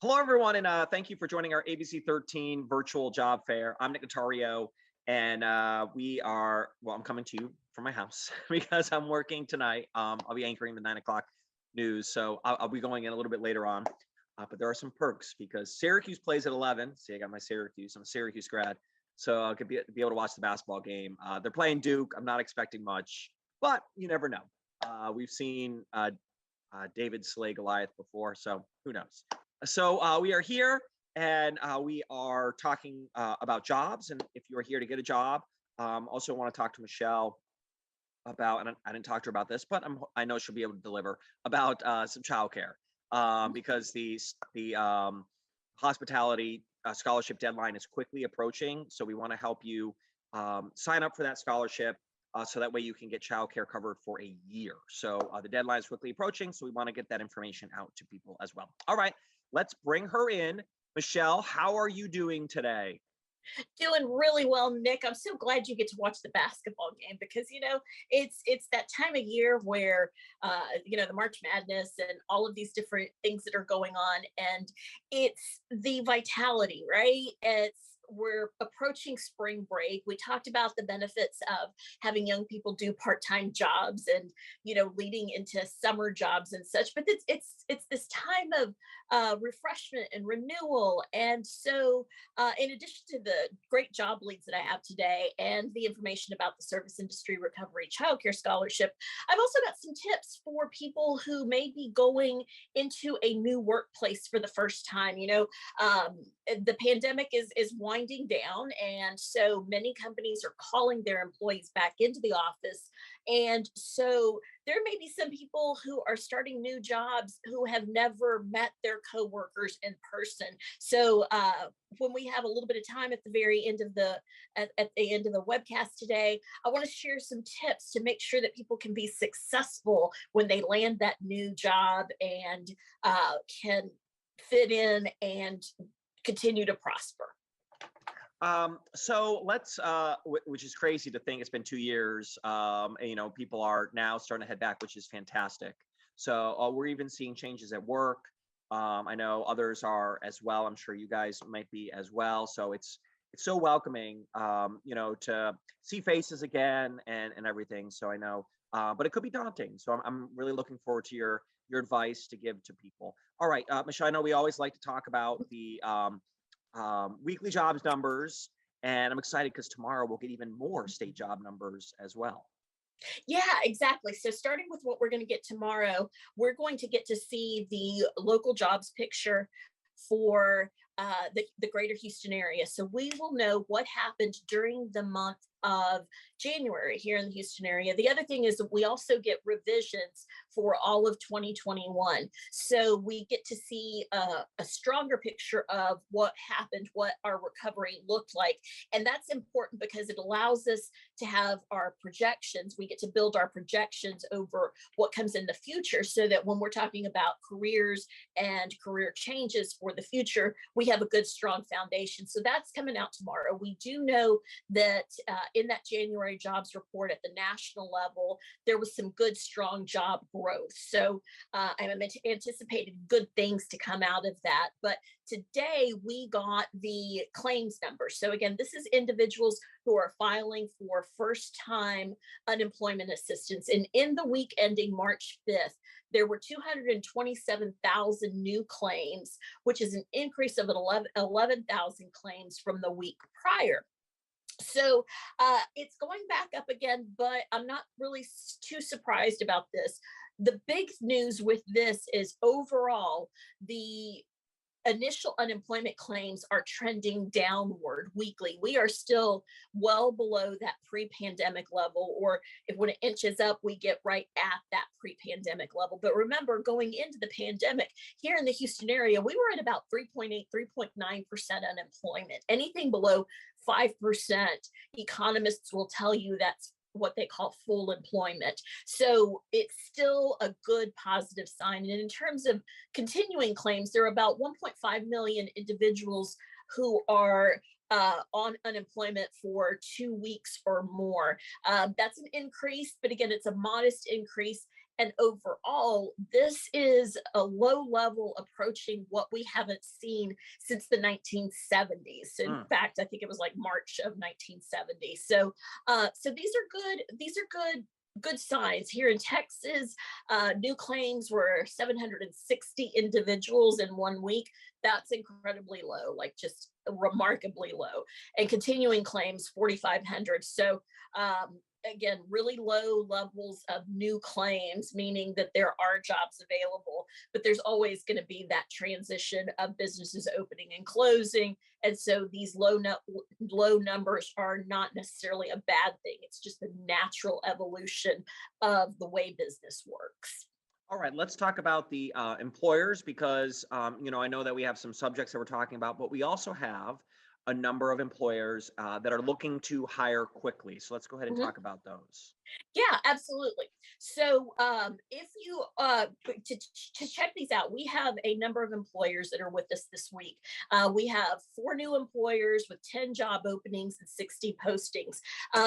Hello, everyone, and thank you for joining our ABC13 virtual job fair. I'm Nick Notario, and I'm coming to you from my house because I'm working tonight. I'll be anchoring the 9 o'clock news, so I'll be going in a little bit later on. But there are some perks because Syracuse plays at 11. See, I got my Syracuse. I'm a Syracuse grad, so I could be able to watch the basketball game. They're playing Duke. I'm not expecting much, but you never know. We've seen David slay Goliath before, so who knows? So we are here and we are talking about jobs. And if you are here to get a job, also want to talk to Michelle about, and I didn't talk to her about this, but I know she'll be able to deliver about some childcare because the hospitality scholarship deadline is quickly approaching. So we want to help you sign up for that scholarship. So that way you can get childcare covered for a year. So the deadline is quickly approaching. So we want to get that information out to people as well. All right, let's bring her in. Michelle, how are you doing today? Doing really well, Nick. I'm so glad you get to watch the basketball game because it's that time of year where the March Madness and all of these different things that are going on, and it's the vitality, right? We're approaching spring break. We talked about the benefits of having young people do part-time jobs and leading into summer jobs and such, but it's this time of refreshment and renewal. And so in addition to the great job leads that I have today and the information about the Service Industry Recovery Childcare Scholarship, I've also got some tips for people who may be going into a new workplace for the first time. The pandemic is winding down, and so many companies are calling their employees back into the office. And so there may be some people who are starting new jobs who have never met their coworkers in person. So when we have a little bit of time at the very end of the end of the webcast today, I want to share some tips to make sure that people can be successful when they land that new job and can fit in and continue to prosper. So let's, which is crazy to think it's been 2 years. People are now starting to head back, which is fantastic. So we're even seeing changes at work. I know others are as well. I'm sure you guys might be as well. So it's so welcoming, to see faces again and everything. So I know, but it could be daunting. So I'm really looking forward to your advice to give to people. All right, Michelle, I know we always like to talk about the weekly jobs numbers, and I'm excited because tomorrow we'll get even more state job numbers as well. Yeah, exactly. So starting with what we're going to get tomorrow, we're going to get to see the local jobs picture for the greater Houston area. So we will know what happened during the month of January here in the Houston area. The other thing is that we also get revisions for all of 2021. So we get to see a stronger picture of what happened, what our recovery looked like. And that's important because it allows us to have our projections. We get to build our projections over what comes in the future so that when we're talking about careers and career changes for the future, we have a good, strong foundation. So that's coming out tomorrow. We do know that in that January jobs report at the national level, there was some good, strong job growth. So I'm anticipating good things to come out of that. But today we got the claims numbers. So again, this is individuals who are filing for first-time unemployment assistance. And in the week ending March 5th, there were 227,000 new claims, which is an increase of 11,000 claims from the week prior. So it's going back up again, but I'm not really too surprised about this. The big news with this is overall, the initial unemployment claims are trending downward weekly. We are still well below that pre-pandemic level, or if when it inches up, we get right at that pre-pandemic level. But remember, going into the pandemic here in the Houston area, we were at about 3.8, 3.9% unemployment. Anything below 5%, economists will tell you that's what they call full employment. So it's still a good positive sign. And in terms of continuing claims, there are about 1.5 million individuals who are on unemployment for 2 weeks or more. That's an increase, but again, it's a modest increase. And overall, this is a low level approaching what we haven't seen since the 1970s. In Mm. fact, I think it was like March of 1970. So, so these are good. These are good signs here in Texas. New claims were 760 individuals in 1 week. That's incredibly low, like just remarkably low. And continuing claims 4,500. So again, really low levels of new claims, meaning that there are jobs available, but there's always going to be that transition of businesses opening and closing. And so these low numbers are not necessarily a bad thing. It's just the natural evolution of the way business works. All right, let's talk about the employers because I know that we have some subjects that we're talking about, but we also have a number of employers that are looking to hire quickly. So let's go ahead and Mhm. talk about those. Yeah, absolutely. So, if you to check these out, we have a number of employers that are with us this week. We have 4 new employers with 10 job openings and 60 postings.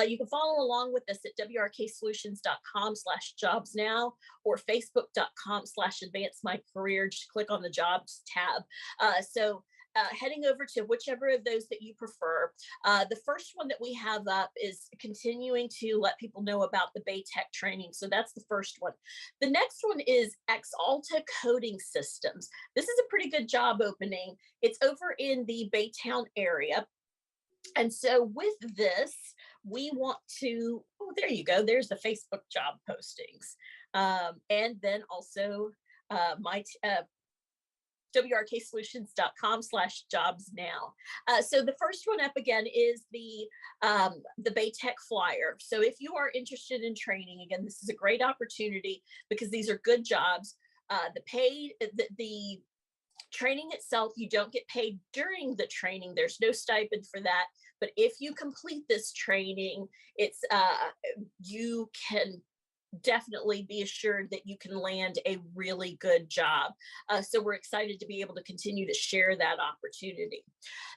You can follow along with us at wrksolutions.com/jobs now or facebook.com/advance my career. Just click on the jobs tab. Heading over to whichever of those that you prefer. The first one that we have up is continuing to let people know about the Baytech training. So that's the first one. The next one is Exalta Coding Systems. This is a pretty good job opening. It's over in the Baytown area. And so with this, we want to, oh, there you go. There's the Facebook job postings. And then also wrksolutions.com/jobs now. So the first one up again is the Baytech flyer. So if you are interested in training, again, this is a great opportunity because these are good jobs. The training itself, you don't get paid during the training. There's no stipend for that. But if you complete this training, it's you can definitely be assured that you can land a really good job. So we're excited to be able to continue to share that opportunity.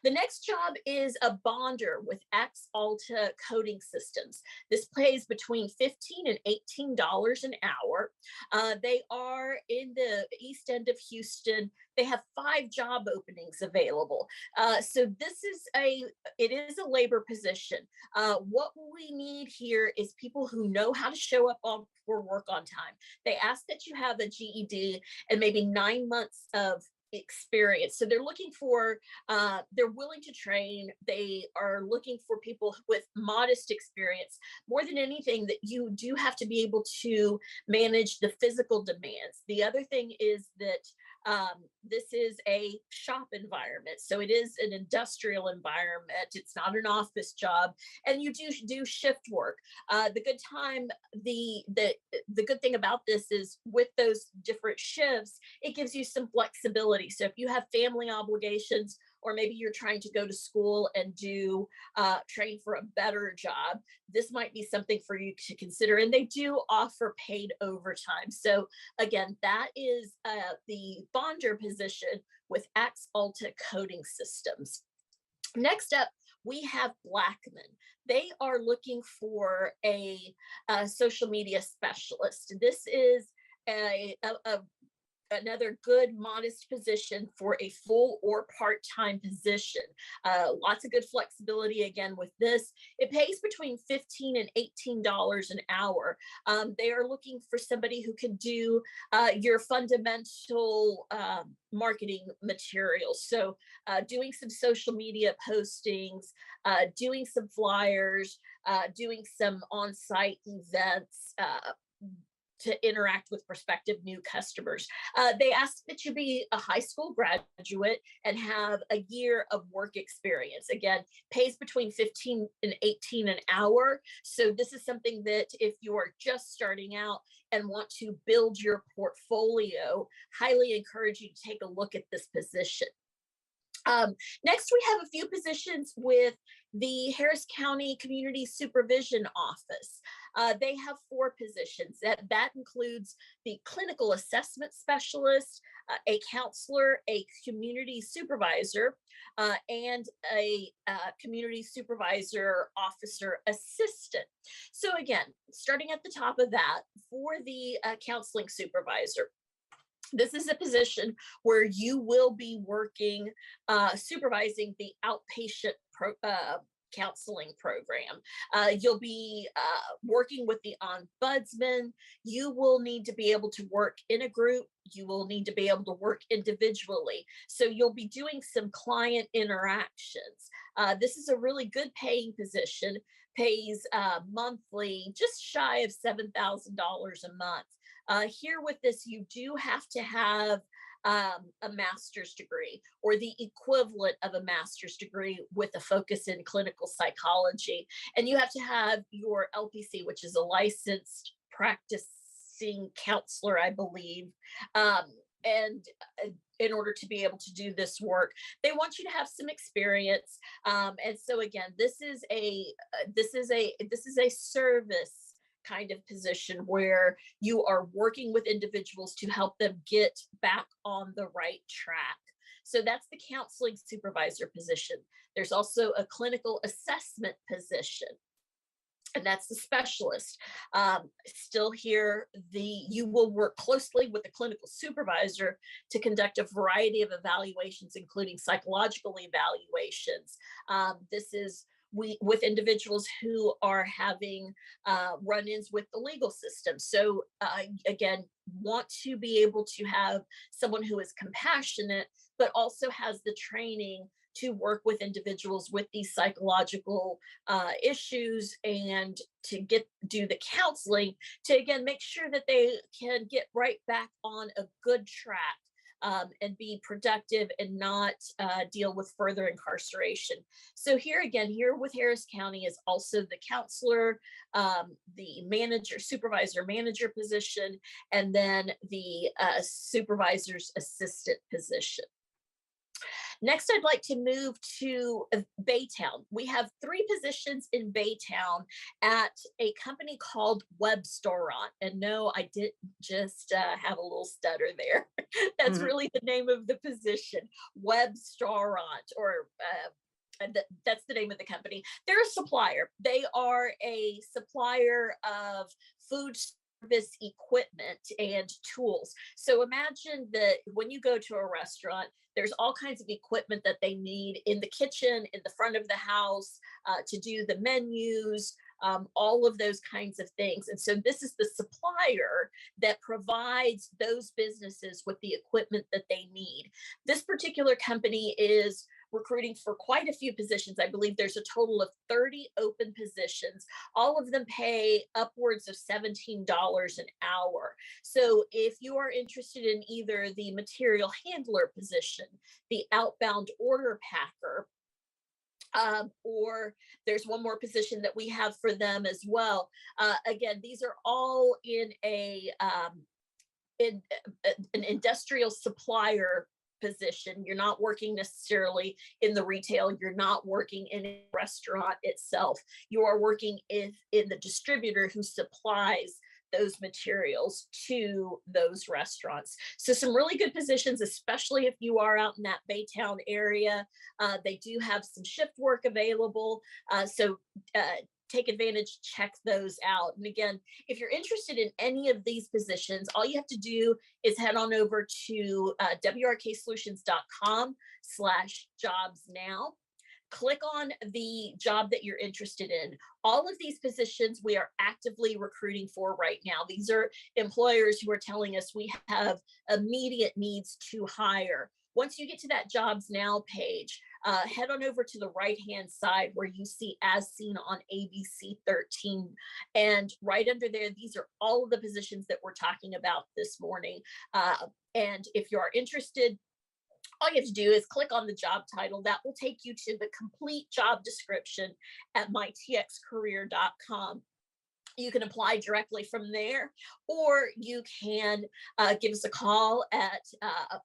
The next job is a bonder with Exalta Coding Systems. This pays between $15 and $18 an hour. They are in the east end of Houston. They have 5 job openings available. So it is a labor position. What we need here is people who know how to show up for work on time. They ask that you have a GED and maybe 9 months of experience. So they're looking for, they're willing to train. They are looking for people with modest experience. More than anything, that you do have to be able to manage the physical demands. The other thing is that this is a shop environment. So it is an industrial environment. It's not an office job. And you do shift work. The good thing about this is with those different shifts, it gives you some flexibility. So if you have family obligations, or maybe you're trying to go to school and do train for a better job, this might be something for you to consider. And they do offer paid overtime. So again, that is the bonder position with Exalta Coding Systems. Next up, we have Blackman. They are looking for a social media specialist. This is another good modest position for a full or part-time position. Lots of good flexibility again with this. It pays between $15 and $18 an hour. They are looking for somebody who can do your fundamental marketing materials. So doing some social media postings, doing some flyers, doing some on-site events, to interact with prospective new customers. They ask that you be a high school graduate and have a year of work experience. Again, pays between 15 and 18 an hour. So this is something that if you are just starting out and want to build your portfolio, highly encourage you to take a look at this position. Next, we have a few positions with the Harris County Community Supervision Office. They have 4 positions. That includes the clinical assessment specialist, a counselor, a community supervisor, and a community supervisor officer assistant. So again, starting at the top of that, for the counseling supervisor, this is a position where you will be working, supervising the outpatient counseling program. You'll be working with the ombudsman. You will need to be able to work in a group. You will need to be able to work individually. So you'll be doing some client interactions. This is a really good paying position, pays monthly, just shy of $7,000 a month. Here with this, you do have to have a master's degree or the equivalent of a master's degree with a focus in clinical psychology. And you have to have your LPC, which is a licensed practicing counselor, I believe. And in order to be able to do this work, they want you to have some experience. And so again, this is a service kind of position where you are working with individuals to help them get back on the right track. So that's the counseling supervisor position. There's also a clinical assessment position, and that's the specialist. Still here, you will work closely with the clinical supervisor to conduct a variety of evaluations, including psychological evaluations. This is with individuals who are having run-ins with the legal system. So again, want to be able to have someone who is compassionate, but also has the training to work with individuals with these psychological issues and to do the counseling to, again, make sure that they can get right back on a good track. And be productive and not deal with further incarceration. So here again, here with Harris County is also the counselor, the manager, supervisor manager position, and then the supervisor's assistant position. Next, I'd like to move to Baytown. We have 3 positions in Baytown at a company called Webstaurant. And no, I didn't just have a little stutter there. That's really the name of the position, Webstaurant, or that's the name of the company. They're a supplier. They are a supplier of food service equipment and tools. So imagine that when you go to a restaurant, there's all kinds of equipment that they need in the kitchen, in the front of the house, to do the menus, all of those kinds of things. And so this is the supplier that provides those businesses with the equipment that they need. This particular company is recruiting for quite a few positions. I believe there's a total of 30 open positions. All of them pay upwards of $17 an hour. So if you are interested in either the material handler position, the outbound order packer, or there's one more position that we have for them as well. Again, these are all in an industrial supplier position. You're not working necessarily in the retail. You're not working in a restaurant itself. You are working in the distributor who supplies those materials to those restaurants. So some really good positions, especially if you are out in that Baytown area. They do have some shift work available. So take advantage, check those out. And again, if you're interested in any of these positions, all you have to do is head on over to wrksolutions.com/jobs now. Click on the job that you're interested in. All of these positions we are actively recruiting for right now. These are employers who are telling us we have immediate needs to hire. Once you get to that Jobs Now page, head on over to the right-hand side where you see As Seen on ABC 13. And right under there, these are all of the positions that we're talking about this morning. And if you are interested, all you have to do is click on the job title. That will take you to the complete job description at mytxcareer.com. You can apply directly from there, or you can give us a call at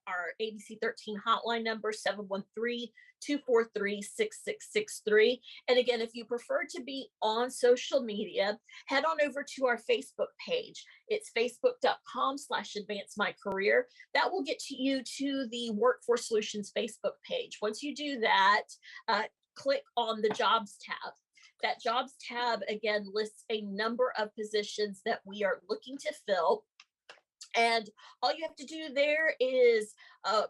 our ABC13 hotline number, 713-243-6663. And again, if you prefer to be on social media, head on over to our Facebook page. It's facebook.com/advance my career. That will get to you to the Workforce Solutions Facebook page. Once you do that, click on the Jobs tab. That Jobs tab, again, lists a number of positions that we are looking to fill. And all you have to do there is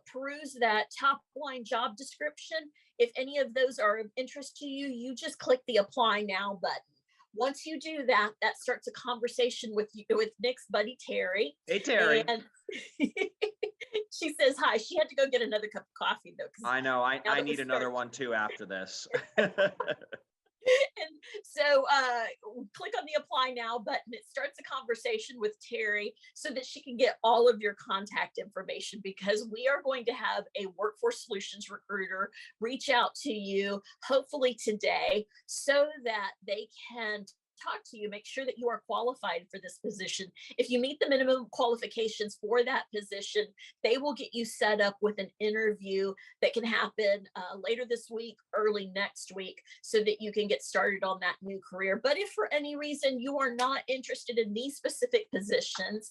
peruse that top line job description. If any of those are of interest to you, you just click the Apply Now button. Once you do that, that starts a conversation with Nick's buddy, Terry. Hey, Terry. And she says hi. She had to go get another cup of coffee, though. I know. I need another one, too, after this. And so click on the Apply Now button. It starts a conversation with Terry so that she can get all of your contact information, because we are going to have a Workforce Solutions recruiter reach out to you, hopefully today, so that they can talk to you, make sure that you are qualified for this position. If you meet the minimum qualifications for that position, they will get you set up with an interview that can happen later this week, early next week, so that you can get started on that new career. But if for any reason you are not interested in these specific positions,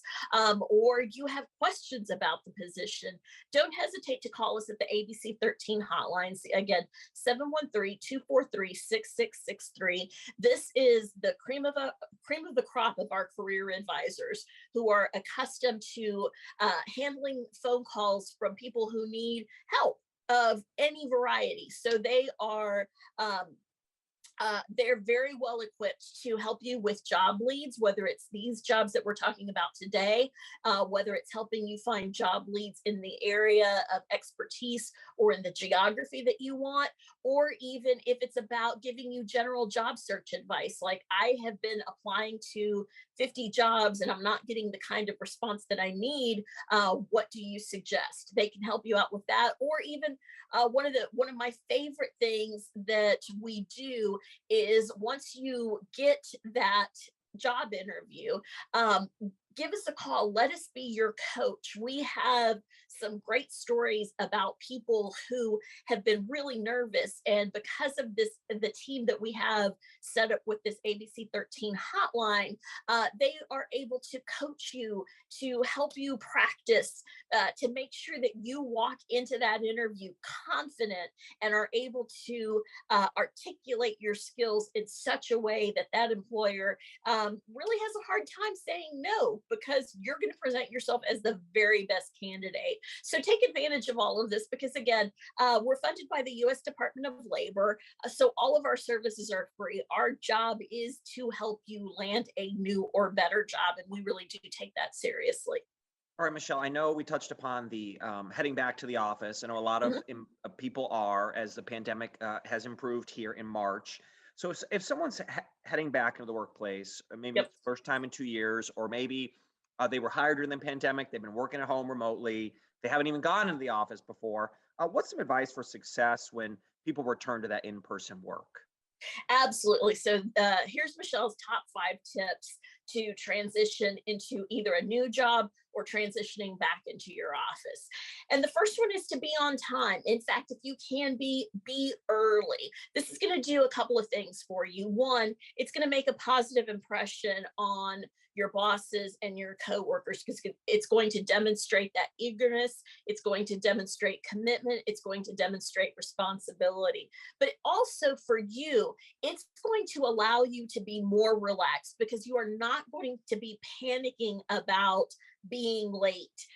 or you have questions about the position, don't hesitate to call us at the ABC13 hotlines. Again, 713-243-6663. This is the cream of the crop of our career advisors, who are accustomed to handling phone calls from people who need help of any variety. So they are they're very well equipped to help you with job leads, whether it's these jobs that we're talking about today, whether it's helping you find job leads in the area of expertise or in the geography that you want, or even if it's about giving you general job search advice. Like, I have been applying to 50 jobs and I'm not getting the kind of response that I need. What do you suggest? They can help you out with that. Or even one of my favorite things that we do is, once you get that job interview, give us a call. Let us be your coach. We have some great stories about people who have been really nervous, and because of this, the team that we have set up with this ABC13 hotline, they are able to coach you, to help you practice, to make sure that you walk into that interview confident and are able to articulate your skills in such a way that that employer really has a hard time saying no, because you're going to present yourself as the very best candidate. So take advantage of all of this, because again, we're funded by the U.S. Department of Labor. So all of our services are free. Our job is to help you land a new or better job, and we really do take that seriously. All right, Michelle, I know we touched upon the heading back to the office. I know a lot of people are, as the pandemic has improved here in March. So if someone's heading back into the workplace, maybe it's the first time in 2 years, or maybe they were hired during the pandemic, they've been working at home remotely, they haven't even gone into the office before, what's some advice for success when people return to that in-person work? Absolutely. So here's Michelle's top 5 tips to transition into either a new job or transitioning back into your office. And the first one is to be on time. In fact, if you can be early. This is going to do a couple of things for you. One, it's going to make a positive impression on your bosses and your coworkers, because it's going to demonstrate that eagerness. It's going to demonstrate commitment. It's going to demonstrate responsibility. But also for you, it's going to allow you to be more relaxed, because you are not going to be panicking about being late.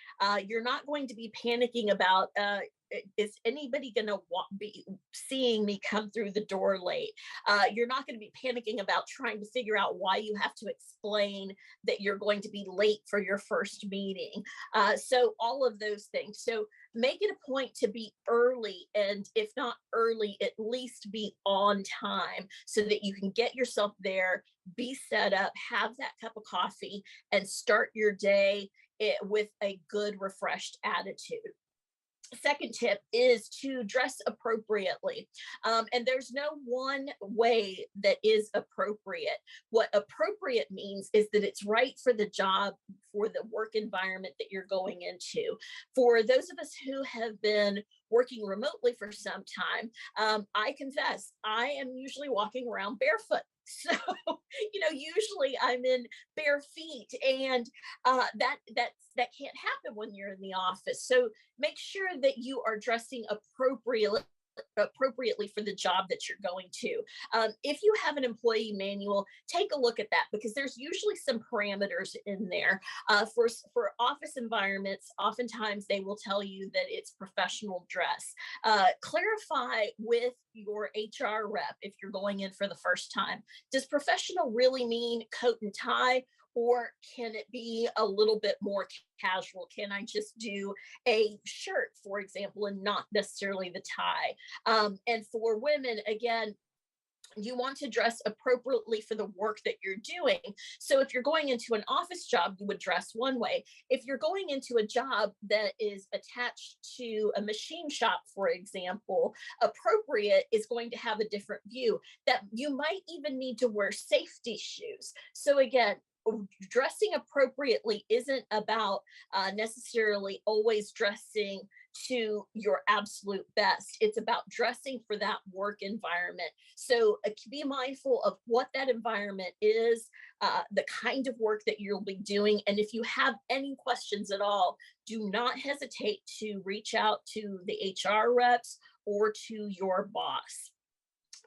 You're not going to be panicking about, is anybody going to be seeing me come through the door late? You're not going to be panicking about trying to figure out why you have to explain that you're going to be late for your first meeting. So all of those things. So make it a point to be early, and if not early, at least be on time, so that you can get yourself there, be set up, have that cup of coffee, and start your day with a good, refreshed attitude. second tip is to dress appropriately. And there's no one way that is appropriate. What appropriate means is that it's right for the job, for the work environment that you're going into. For those of us who have been working remotely for some time, I confess I am usually walking around barefoot. So, usually I'm in bare feet, and that can't happen when you're in the office. So make sure that you are dressing appropriately for the job that you're going to. If you have an employee manual, take a look at that, because there's usually some parameters in there. For office environments, oftentimes they will tell you that it's professional dress. Clarify with your HR rep if you're going in for the first time. Does professional really mean coat and tie? Or can it be a little bit more casual? Can I just do a shirt, for example, and not necessarily the tie? And for women, again, you want to dress appropriately for the work that you're doing. So if you're going into an office job, you would dress one way. If you're going into a job that is attached to a machine shop, for example, appropriate is going to have a different view, that you might even need to wear safety shoes. So again, dressing appropriately isn't about necessarily always dressing to your absolute best. It's about dressing for that work environment. So be mindful of what that environment is, the kind of work that you'll be doing. And if you have any questions at all, do not hesitate to reach out to the HR reps or to your boss.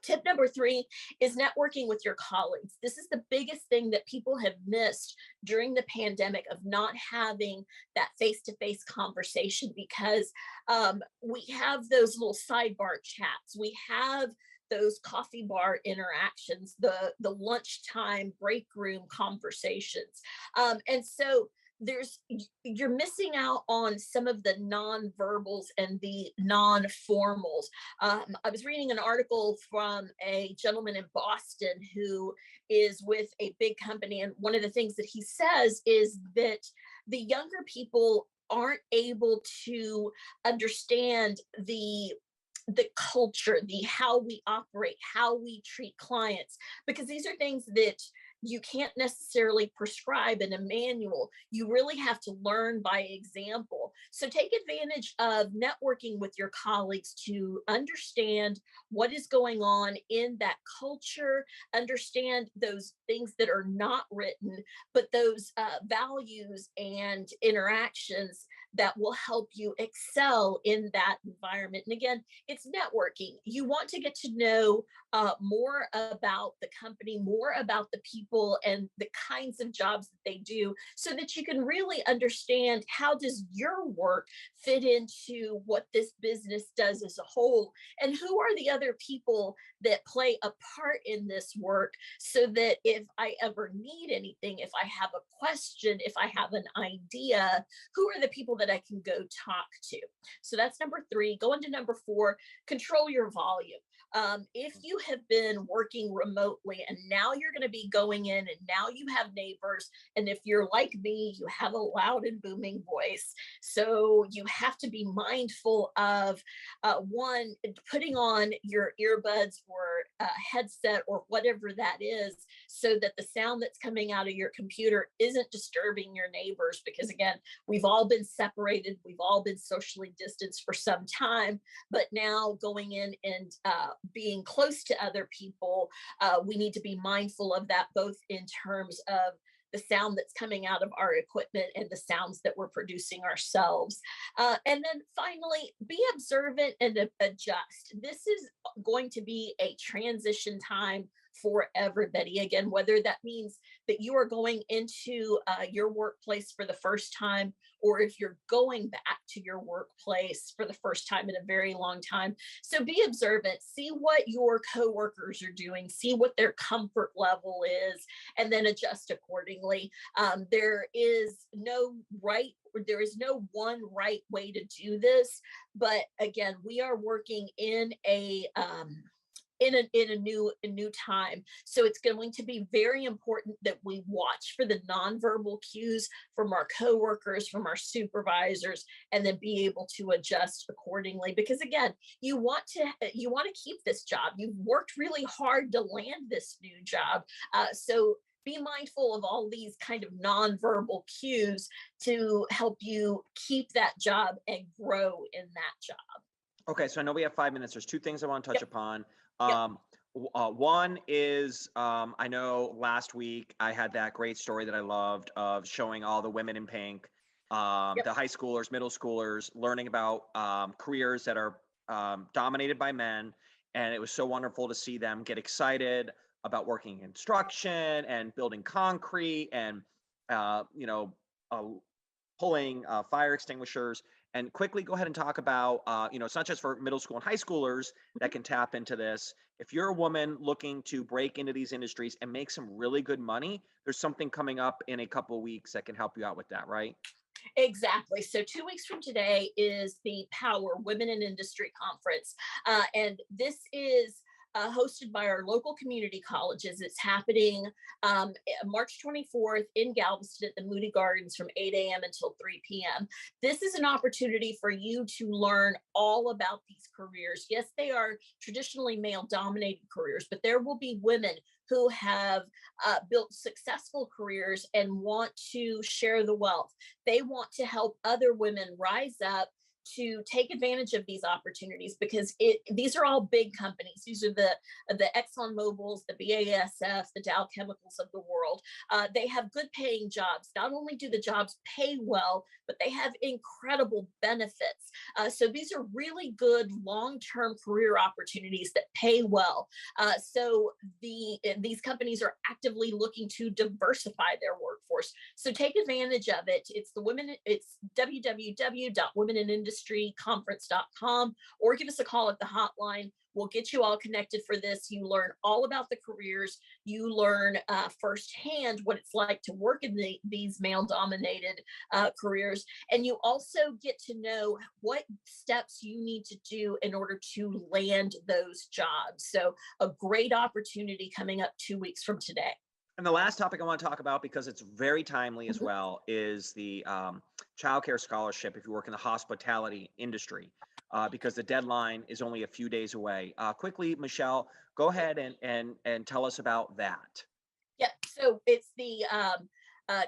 Tip number 3 is networking with your colleagues. This is the biggest thing that people have missed during the pandemic, of not having that face-to-face conversation, because we have those little sidebar chats. We have those coffee bar interactions, the lunchtime break room conversations. And so you're missing out on some of the non-verbals and the non-formals. I was reading an article from a gentleman in Boston who is with a big company, and one of the things that he says is that the younger people aren't able to understand the culture, the how we operate, how we treat clients, because these are things that you can't necessarily prescribe in a manual. You really have to learn by example. So take advantage of networking with your colleagues to understand what is going on in that culture, understand those things that are not written, but those values and interactions that will help you excel in that environment. And again, it's networking. You want to get to know more about the company, more about the people and the kinds of jobs that they do, so that you can really understand, how does your work fit into what this business does as a whole, and who are the other people that play a part in this work, so that if I ever need anything, if I have a question, if I have an idea, who are the people that I can go talk to? So that's number 3. Go into number 4, control your volume. If you have been working remotely and now you're going to be going in, and now you have neighbors, and if you're like me, you have a loud and booming voice. So you have to be mindful of one, putting on your earbuds or a headset or whatever that is, so that the sound that's coming out of your computer isn't disturbing your neighbors. Because again, we've all been separated, we've all been socially distanced for some time, but now going in and being close to other people, we need to be mindful of that, both in terms of the sound that's coming out of our equipment and the sounds that we're producing ourselves. And then finally, be observant and adjust. This is going to be a transition time for everybody. Again, whether that means that you are going into your workplace for the first time, or if you're going back to your workplace for the first time in a very long time. So be observant, see what your coworkers are doing, see what their comfort level is, and then adjust accordingly. There is no one right way to do this, but again, we are working in a in a new time. So it's going to be very important that we watch for the nonverbal cues from our coworkers, from our supervisors, and then be able to adjust accordingly. Because again, you want to keep this job. You've worked really hard to land this new job. So be mindful of all these kind of nonverbal cues to help you keep that job and grow in that job. Okay, so I know we have 5 minutes. There's two things I want to touch Yep. upon. Yep. One is I know last week I had that great story that I loved of showing all the women in pink, Yep. the high schoolers, middle schoolers, learning about careers that are dominated by men. And it was so wonderful to see them get excited about working in construction and building concrete and, you know, uh, pulling fire extinguishers. And quickly go ahead and talk about, it's not just for middle school and high schoolers that can tap into this. If you're a woman looking to break into these industries and make some really good money, there's something coming up in a couple of weeks that can help you out with that, right? Exactly. So 2 weeks from today is the Power Women in Industry Conference. And this is hosted by our local community colleges. It's happening March 24th in Galveston at the Moody Gardens from 8 a.m. until 3 p.m. This is an opportunity for you to learn all about these careers. Yes, they are traditionally male dominated careers, but there will be women who have built successful careers and want to share the wealth. They want to help other women rise up to take advantage of these opportunities because these are all big companies. These are the Exxon Mobils, the BASF, the Dow Chemicals of the world. They have good paying jobs. Not only do the jobs pay well, but they have incredible benefits. So these are really good long-term career opportunities that pay well. So these companies are actively looking to diversify their workforce. So take advantage of it. It's www.womenindustryconference.com, or give us a call at the hotline. We'll get you all connected for this. You learn all about the careers. You learn firsthand what it's like to work in these male-dominated careers. And you also get to know what steps you need to do in order to land those jobs. So a great opportunity coming up 2 weeks from today. And the last topic I want to talk about, because it's very timely as Mhm. well, is the childcare scholarship if you work in the hospitality industry, because the deadline is only a few days away. Quickly, Michelle, go ahead and tell us about that. Yeah, so it's the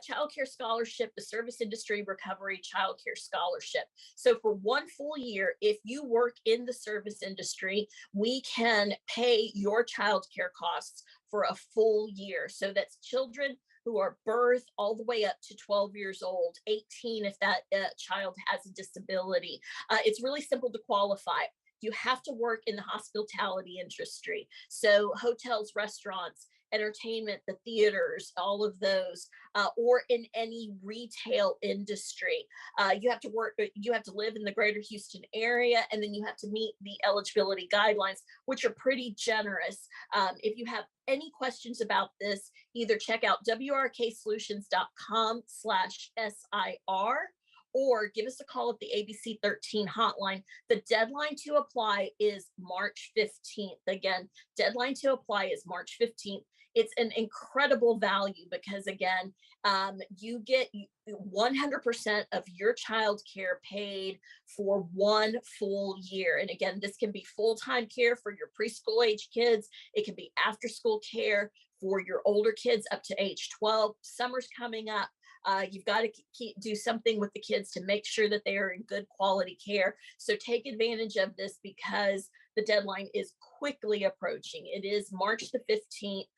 Child Care Scholarship, the Service Industry Recovery Child Care Scholarship. So for 1 full year, if you work in the service industry, we can pay your child care costs for a full year. So that's children who are birth all the way up to 12 years old, 18 if that child has a disability. It's really simple to qualify. You have to work in the hospitality industry. So hotels, restaurants, entertainment, the theaters, all of those, or in any retail industry. You have to work, you have to live in the greater Houston area, and then you have to meet the eligibility guidelines, which are pretty generous. If you have any questions about this, either check out wrksolutions.com/SIR or give us a call at the ABC13 hotline. The deadline to apply is March 15th. Again, deadline to apply is March 15th. It's an incredible value because, again, you get 100% of your child care paid for 1 full year. And again, this can be full-time care for your preschool age kids. It can be after-school care for your older kids up to age 12. Summer's coming up. You've got to do something with the kids to make sure that they are in good quality care. So take advantage of this because the deadline is quickly approaching. It is March the 15th.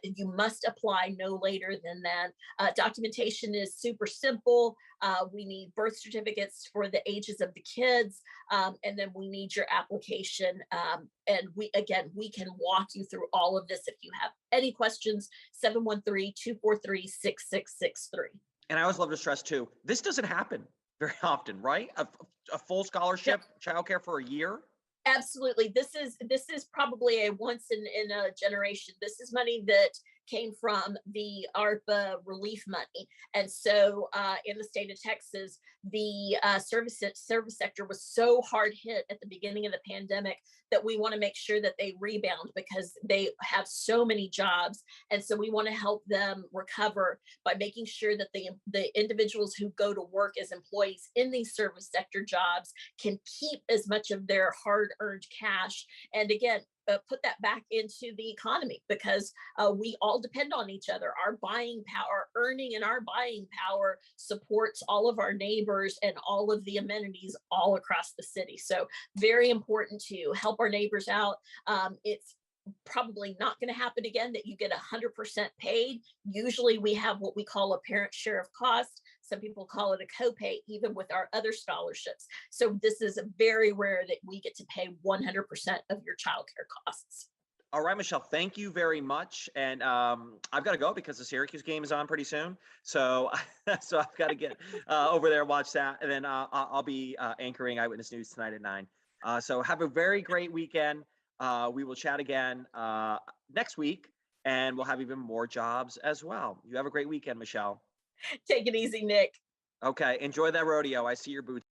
You must apply no later than that. Documentation is super simple. We need birth certificates for the ages of the kids, and then we need your application. And we can walk you through all of this if you have any questions. 713-243-6663. And I always love to stress too, this doesn't happen very often, right? A full scholarship, childcare for a year. Absolutely. This is probably a once in a generation. This is money that came from the ARPA relief money. And so in the state of Texas, the service sector was so hard hit at the beginning of the pandemic that we want to make sure that they rebound because they have so many jobs. And so we want to help them recover by making sure that the individuals who go to work as employees in these service sector jobs can keep as much of their hard-earned cash. And again, put that back into the economy because we all depend on each other. Our buying power, earning and our buying power supports all of our neighbors and all of the amenities all across the city. So very important to help our neighbors out. It's probably not going to happen again that you get 100% paid. Usually we have what we call a parent share of cost. Some people call it a copay, even with our other scholarships. So this is very rare that we get to pay 100% of your childcare costs. All right, Michelle, thank you very much. And I've got to go because the Syracuse game is on pretty soon. So, so I've got to get over there, watch that. And then I'll be anchoring Eyewitness News tonight at 9. So have a very great weekend. We will chat again next week, and we'll have even more jobs as well. You have a great weekend, Michelle. Take it easy, Nick. Okay, enjoy that rodeo. I see your boots.